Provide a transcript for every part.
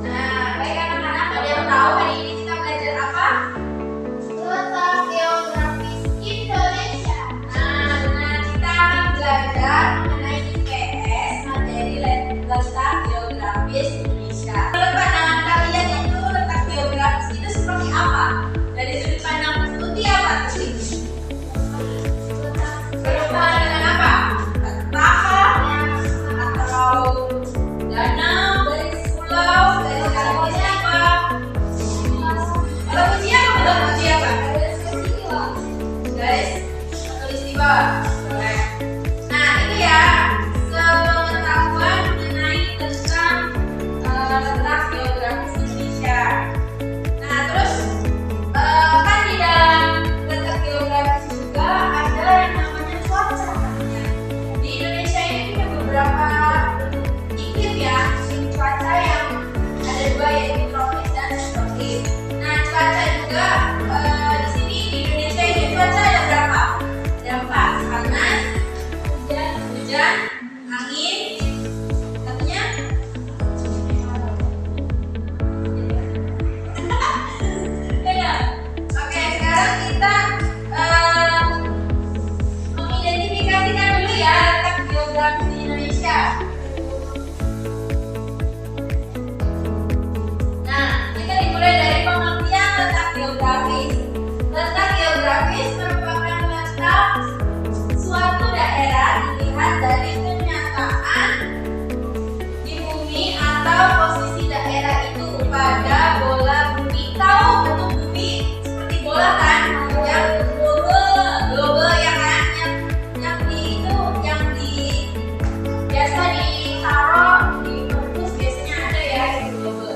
Nah, baik anak-anak, ada yang tahu hari ini kita belajar apa? Letak geografis Indonesia. Nah, benar, kita akan belajar mengenai IPS, materi letak geografis Indonesia. Menurut pandangan kalian itu letak geografis itu seperti apa? Dari sudut pandang Tuti apa Tuti? Berhubungan dengan apa? Tanah atau danau, garis pulau, garis garis apa? Kalau uji apa? Kalau uji apa? Garis khatulistiwa. Boleh. Nah, ini ya sepengetahuan mengenai tentang letak geografis Indonesia. Nah, terus kan di dalam letak geografis juga ada yang namanya cuaca. Di Indonesia ini punya beberapa iklim ya, musim cuaca yang ada dua, yaitu tropis dan subtropis. Nah, cuaca juga di sini di Indonesia ini cuaca ada berapa? Ada 4, panas, hujan, angin, satunya ya. Oke, sekarang kita mengidentifikasikan dulu ya letak geografis di Indonesia. Nah, kita dimulai dari pengertian letak geografis. Letak geografis merupakan letak suatu daerah dilihat dari kenyataan di bumi atau posisi daerah itu pada bola bumi. Tahu bentuk bumi seperti bola kan? Yang globe ya kan? Yang biasa ditaruh di perpus biasanya ada ya itu globe.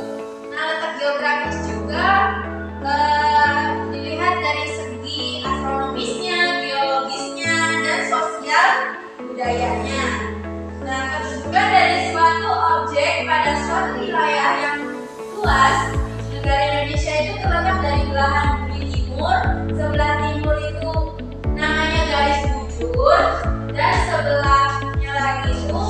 Nah, letak geografis juga dilihat dari segi astronomisnya, geologisnya, dan sosial budayanya. Nah, kedudukan dari suatu objek pada suatu wilayah yang luas, negara Indonesia itu terletak dari belahan bumi timur. Sebelah timur itu namanya garis bujur, dan sebelahnya lagi itu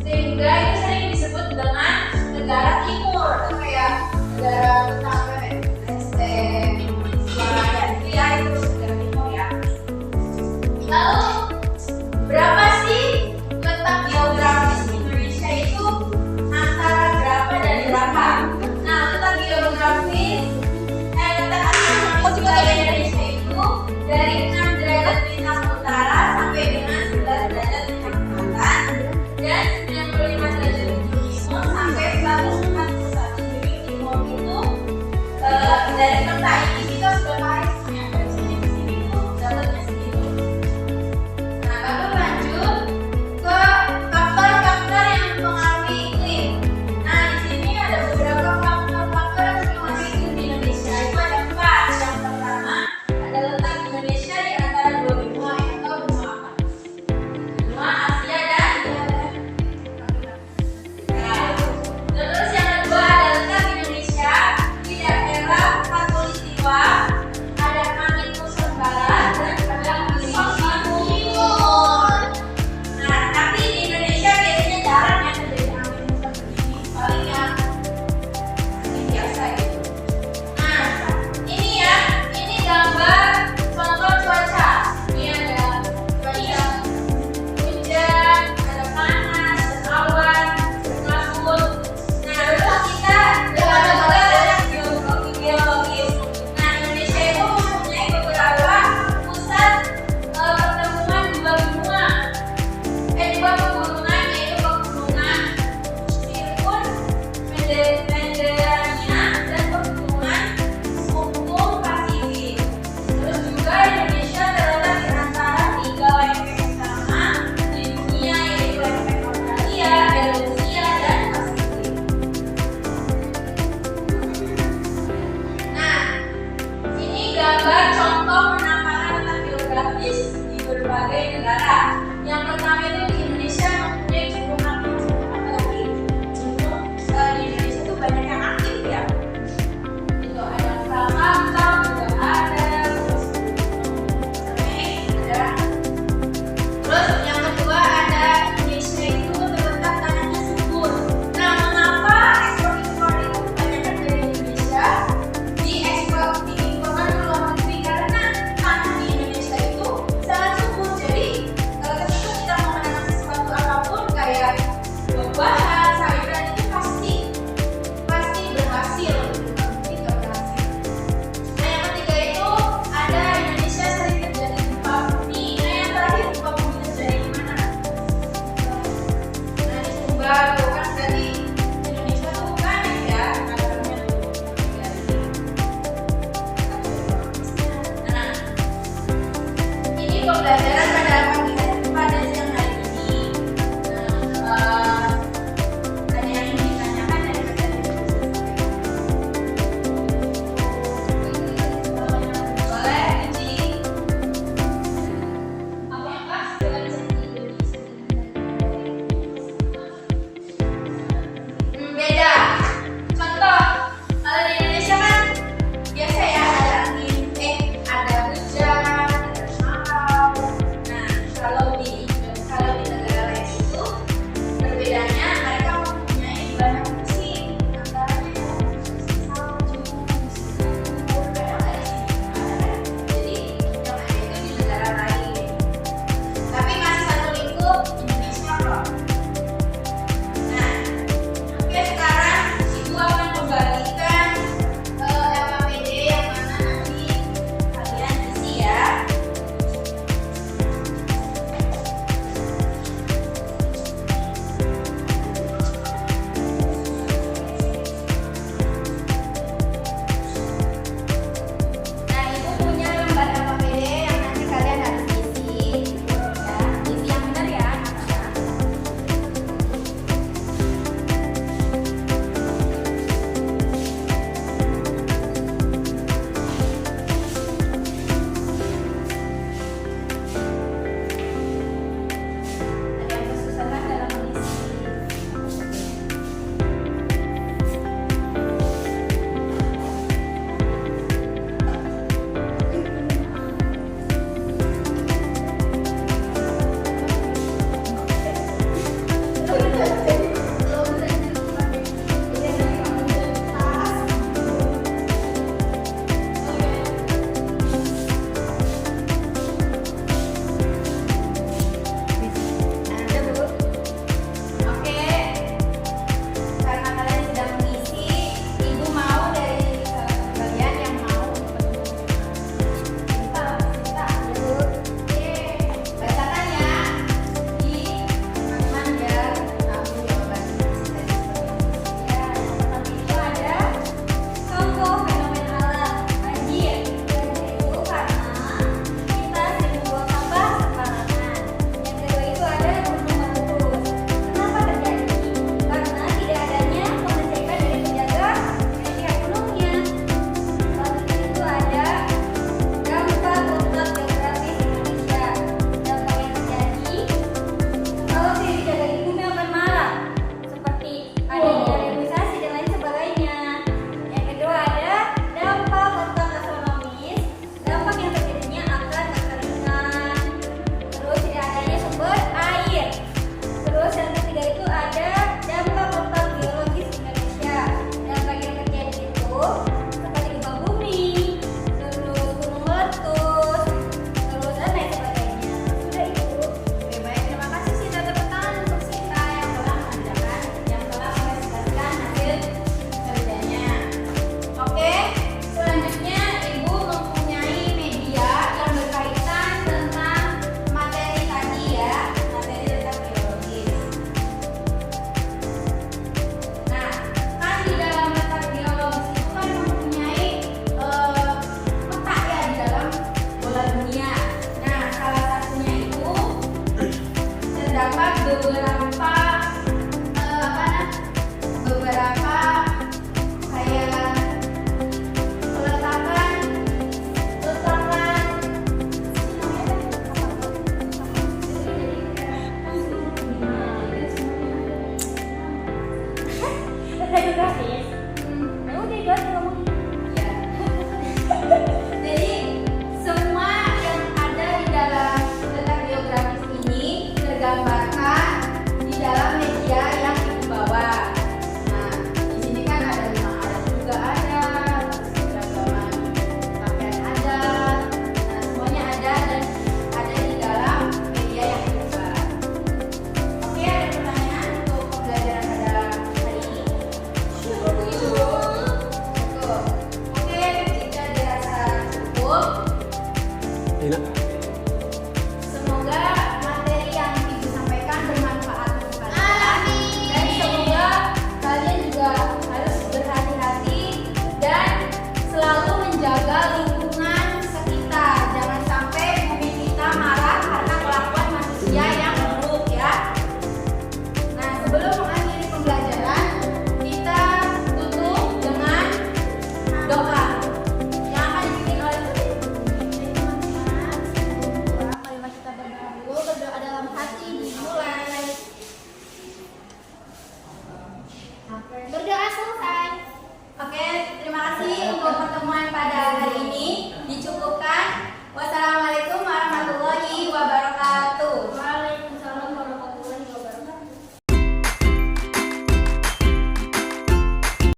sehingga itu sering disebut dengan negara timur, kayak negara tetangga itu negara timur ya. Lalu berapa sih letak geografis Indonesia itu? Antara berapa dan berapa? Nah, letak geografis letak astronomis wilayah Indonesia itu dari 6 derajat bintang utara sampai dengan 11 derajat bintang selatan, dan 95 derajat bintang timur sampai 141 derajat timur itu dari peta